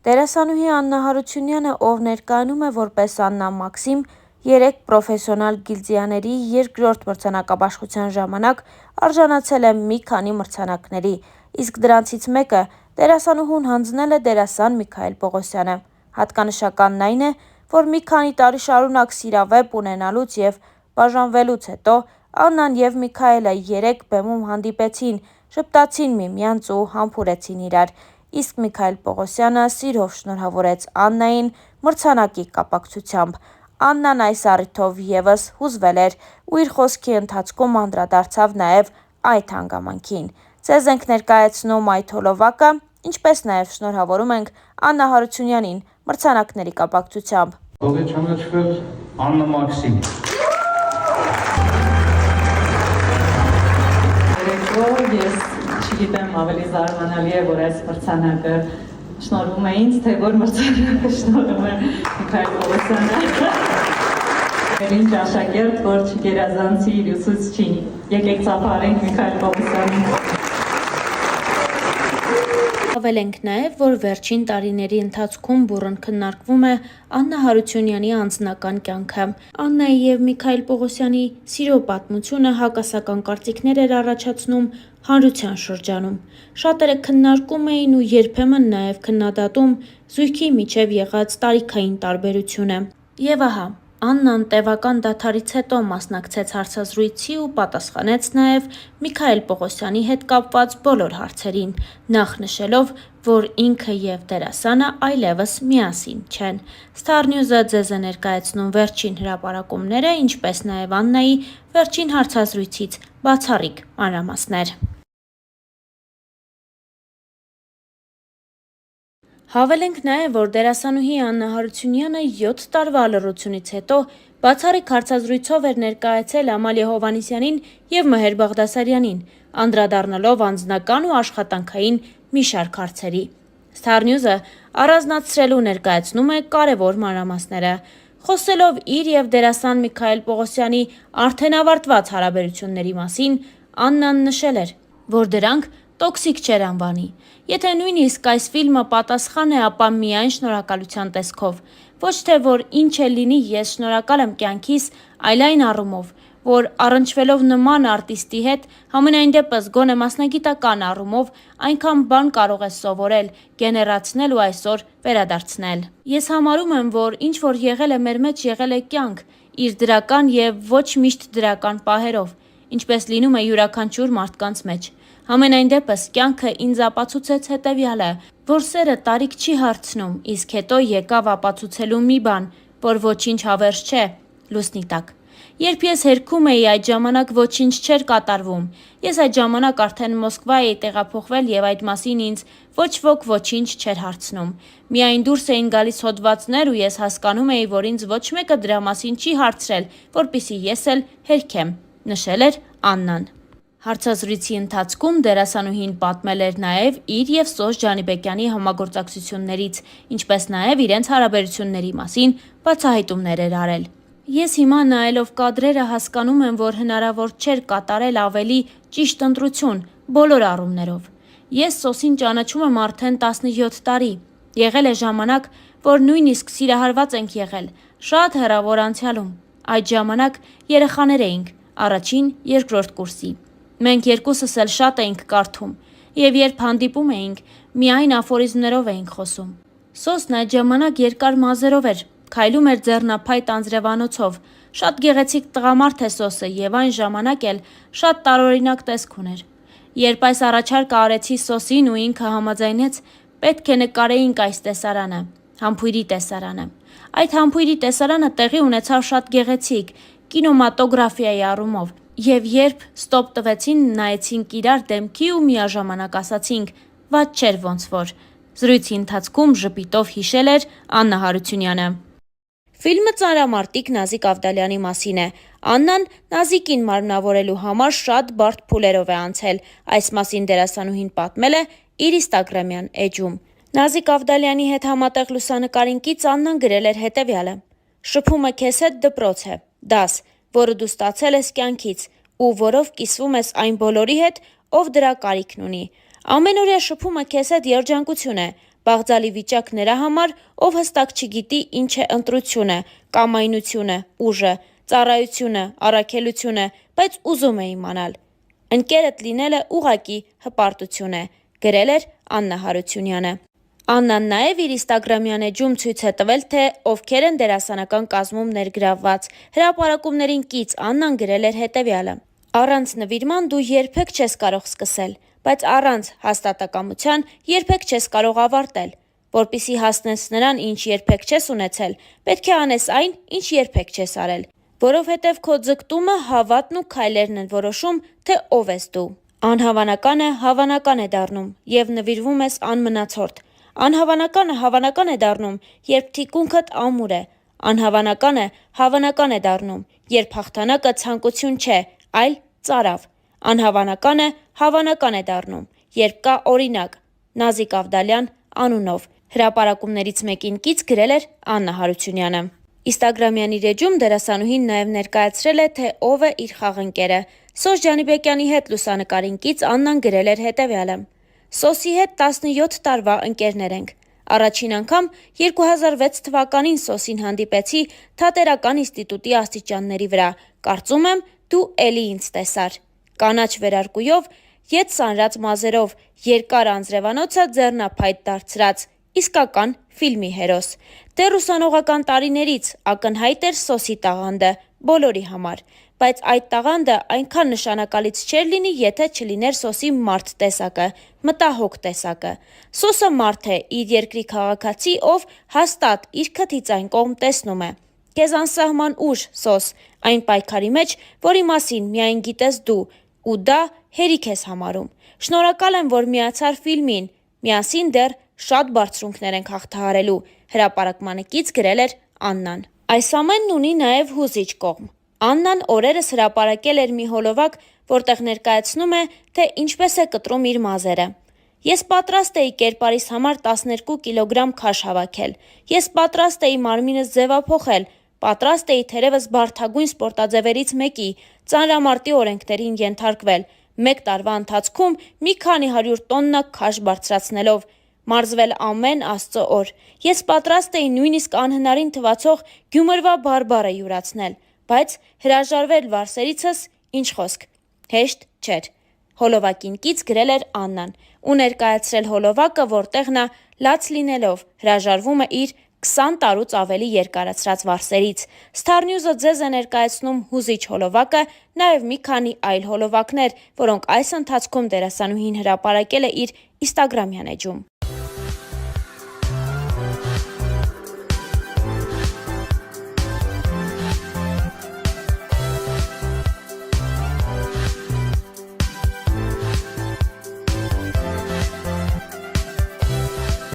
Դերասանուհի Աննա Հարությունյանը, ով ներկայանում է որպես Աննա Մաքսիմ, 3 պրոֆեսիոնալ գիլդիաների երկրորդ մրցանակաբաշխության ժամանակ արժանացել է մի քանի մրցանակների, իսկ դրանցից մեկը դերասանուհուն հանձնել է դերասան Միքայել Պողոսյանը։ Հատկանշականն այն է, որ մի քանի տարի շարունակ սիրավեպ ունենալուց և բաժանվելուց հետո Աննան և Միքայելը 3 բեմում հանդիպեցին, ժպտացին միմյանց ու համբուրեցին իրար, իսկ Միքայել Պողոսյանը սիրով շնորհավորեց Աննային մրցանակի կապակցությամբ։ Աննան այս առիթով ևս հուզվել էր ու իր խոսքի ընթացքում անդրադարձավ նաև այդ հանգամանքին։ Ձեզ ենք ներկայացնում այդ հոլովակը, ինչպես նաև շնորհավորում ենք Աննա Հարությունյանին մրցանակների կապակցությամբ։ Ողջունել Աննա Մաքսիմ։ Ես չգիտեմ, ավելի զարմանալի է, որ այս մրցանակը շնորհվում է ինձ, թե որ մրցանակը շնորհվում է Միքայել Պողոսյանը։ Ինչ աշակերտ, որ չգերազանցի իր ուսուցչին։ Եկեք ծափարենք Միքայել Պողոսյանին։ Հավել ենք նաև, որ վերջին տարիների ընթացքում բուռն քննարկվում է Աննա Հարությունյանի անձնական կյանքը։ Աննայի և Միքայել Պողոսյանի սիրո պատմությունը հակասական կարծիքներ էր առաջացնում հանրության շրջանում։ Շատերը քննարկում էին ու երբեմն նաև քննադատում զույգի միջև եղած տարիքային տարբերությունը։ Եվ ահա, Աննան տևական դադարից հետո մասնակցեց հարցազրույցի ու պատասխանեց նաև Միքայել Պողոսյանի հետ կապված բոլոր հարցերին, նախ նշելով, որ ինքը և դերասանը այլևս միասին չեն։ Star News-ը ձեզ է ներկայացնում վերջին հրապարակումները, ինչպես նաև Աննայի վերջին հարցազրույցից բացառիկ մանրամասներ։ Հավել ենք նաև, որ դերասանուհի Աննա Հարությունյանը 7 տարվա լռությունից հետո բացառիկ հարցազրույցով էր ներկայացել Ամալիա Հովհաննիսյանին և Մհեր Բաղդասարյանին, անդրադառնալով անձնական ու աշխատանքային մի շարք հարցերի։ Star News-ը առանձնացրելու ներկայացնում է կարևոր մանրամասները։ Խոսելով իր և դերասան Միքայել Պողոսյանի արդեն ավարտված հարաբերությունների մասին, Աննան նշել էր, որ դրանք տոքսիկ չեր անվանի։ Եթե նույնիսկ այս ֆիլմը պատասխան է, ապա միայն շնորհակալության տեսքով։ Ոչ թե որ ինչ էլ լինի, ես շնորհակալ եմ կյանքիս, այլ այն առումով, որ առնչվելով նման արտիստի հետ, համենայն դեպս գոնե մասնագիտական առումով այնքան բան կարող ես սովորել, գեներացնել ու այսօր վերադարձնել։ Ես համարում եմ, որ ինչ որ եղել է մեր մեջ, եղել է կյանք, իր դրական և ոչ միշտ դրական պահերով, ինչպես լինում է յուրաքանչյուր մարդկանց մեջ։ Համենայն դեպս կյանքը ինձ ապացուցեց հետևյալը, որ սերը տարիք չի հարցնում, իսկ հետո եկավ ապացուցելու մի բան, որ ոչինչ հավերժ չէ լուսնի տակ։ Երբ ես հերքում էի, այդ ժամանակ ոչինչ չէր կատարվում։ Ես այդ ժամանակ արդեն Մոսկվա էի տեղափոխվել և այդ մասին ինձ ոչ ոք ոչինչ չէր հարցնում։ Միայն դուրս էին գալիս հոդվածներ ու ես հասկանում էի, որ ինձ ոչ մեկը դրա մասին չի հարցրել, որպեսզի ես էլ հերքեմ, նշել էր Աննան։ Հարցազրույցի ընթացքում դերասանուհին պատմել էր նաև իր և Սոս Ջանիբեկյանի համագործակցություններից, ինչպես նաև իրենց հարաբերությունների մասին բացահայտումներ էր արել։ Ես հիմա նայելով կադրերը հասկանում եմ, որ հնարավոր չէր կատարել ավելի ճիշտ ընտրություն բոլոր առումներով։ Ես Սոսին ճանաչում եմ արդեն 17 տարի։ Եղել է ժամանակ, որ նույնիսկ սիրահարված ենք եղել, շատ հեռավոր անցյալում։ Այդ ժամանակ երեխաներ էինք, առաջին, երկրորդ կուրսի։ Մենք երկուսս էլ շատ էինք կարդում, և երբ հանդիպում էինք, միայն աֆորիզմներով էինք խոսում։ Սոսն այդ ժամանակ երկար մազերով էր, քայլում էր ձեռնափայտ անձրևանոցով։ Շատ գեղեցիկ տղամարդ է Սոսը և այն ժամանակ էլ շատ տարօրինակ տեսք ուներ։ Երբ այս առաջարկը արեցի Սոսին ու ինքը համաձայնեց, պետք է նկարեինք այս տեսարանը, Համբույրի տեսարանը։ Այդ Համբույրի տեսարանը տեղի ունեցավ շատ գեղեցիկ, կինոմատոգրաֆիայի առումով, և երբ ստոպ տվեցին, նայեցինք իրար դեմքի ու միաժամանակ ասացինք՝ վատ չէր ոնց որ։ Զրույցի ընթացքում ժպիտով հիշել էր Աննա Հարությունյանը։ Ֆիլմը ծանրամարտիկ Նազիկ Ավդալյանի մասին է։ Աննան Նազիկին մարմնավորելու համար շատ բարդ փուլերով է անցել։ Այս մասին դերասանուհին պատմել է իր ինստագրամյան էջում։ Նազիկ Ավդալյանի հետ համատեղ լուսանկարին կից Աննան գրել էր հետևյալը. «Շփումը քեզ հետ դպրոց է, դաս, որը դու ստացել ես կյանքից ու որով կիսվում ես այն բոլորի հետ, ով դրա կարիքն ունի։ Ամենօրյա շփումը քեզ հետ երջանկություն է, Բաղձալի վիճակ նրա համար, ով հստակ չգիտի ինչ է ընտրությունը, կամայնությունը, ուժը, ծառայությունը, առաքելությունը, բայց ուզում է իմանալ։ Ընկերդ լինելը ուղղակի հպարտություն է, գրել էր Աննա Հարությունյանը։ Աննան նաև իր ինստագրամյան էջում ցույց է տվել, թե ովքեր են դերասանական կազմում ներգրավված։ Հրապարակումներին կից Աննան գրել էր հետևյալը. «Առանց նվիրման դու երբեք չես կարող սկսել, բայց առանց հաստատակամության երբեք չես կարող ավարտել։ Որպեսզի հասնես նրան, ինչ երբեք չես ունեցել, պետք է անես այն, ինչ երբեք չես արել։ Որովհետև քո ձգտումը, հավատն ու քայլերն են որոշում, թե ով ես դու։ Անհավանականը հավանական է դառնում, եւ նվիրվում ես անմնացորդ։ Անհավանականը հավանական է դառնում, երբ թիկունքդ ամուր է։ Անհավանականը հավանական է դառնում, երբ հաղթանակը ցանկություն չէ, այլ ծարավ։ Անհավանականը հավանական է դառնում, երբ կա օրինակ։ Նազիկ Ավդալյան անունով»։ Հրապարակումներից մեկին կից գրել էր Աննա Հարությունյանը։ Ինստագրամյան իր էջում դերասանուհին նաև ներկայացրել է, թե ով է իր խաղընկերը։ Սոս Ջանիբեկյանի հետ լուսանկարին կից Աննան գրել էր հետևյալը. «Սոսի հետ 17 տարվա ընկերներ ենք։ Առաջին անգամ 2006 թվականին Սոսին հանդիպեցի Թատերական ինստիտուտի աստիճանների վրա։ Կարծում եմ, դու էլի ինձ տեսար։ Կանաչ վերարկուով, ետ սանրած մազերով, երկար անձրևանոցը ձեռնափայտ դարձրած, իսկական ֆիլմի հերոս։ Դեռ ուսանողական տարիներից ակնհայտ էր Սոսի տաղանդը բոլորի համար, բայց այդ տաղանդը այնքան նշանակալից չէր լինի, եթե չլիներ Սոսի մարդ տեսակը, մտահոգ տեսակը։ Սոսը մարդ է, իր երկրի քաղաքացի, ով հաստատ իր քթից այն կողմ տեսնում է։ Քեզ անսահման ուժ, Սոս, այն պայքարի մեջ, որի մասին միայն գիտես դու, ու դա հերիք ես համարում։ Շնորհակալ եմ, որ միացար ֆիլմին, միասին դեռ շատ բարձրունքներ ենք հաղթահարելու», հրապարակմանը կից գրել էր Աննան։ Այս ամենն ունի նաև հուզիչ կողմ։ Աննան օրերս հրապարակել էր մի հոլովակ, որտեղ ներկայացնում է, թե ինչպես է կտրում իր մազերը։ «Ես պատրաստ էի կերպարիս համար 12 կիլոգրամ քաշ հավաքել։ Ես պատրաստ էի մարմինս ձևափոխել, պատրաստ էի թերևս բարդագույն սպորտաձևերից մեկի, ծանրամարտի օրենքներին ենթարկվել, մեկ տարվա ընթացքում մի քանի 100 տոննա քաշ բարձրացնելով, մարզվել ամեն Աստծո օր։ Ես պատրաստ էի նույնիսկ անհնարին թվացող Գյումրվա բարբառը յուրացնել, բայց հրաժարվել վարսերիցս, ինչ խոսք, հեշտ չէր», հոլովակին կից գրել էր Աննան ու ներկայացրել հոլովակը, որտեղ նա լաց լինելով հրաժարվում է իր 20 տարուց ավելի երկարացրած վարսերից։ Star News-ը ձեզ է ներկայացնում հուզիչ հոլովակը, նաև մի քանի այլ հոլովակներ, որոնք այս ընթացքում դերասանուհին հրապարակել է իր ինստագրամյան էջում։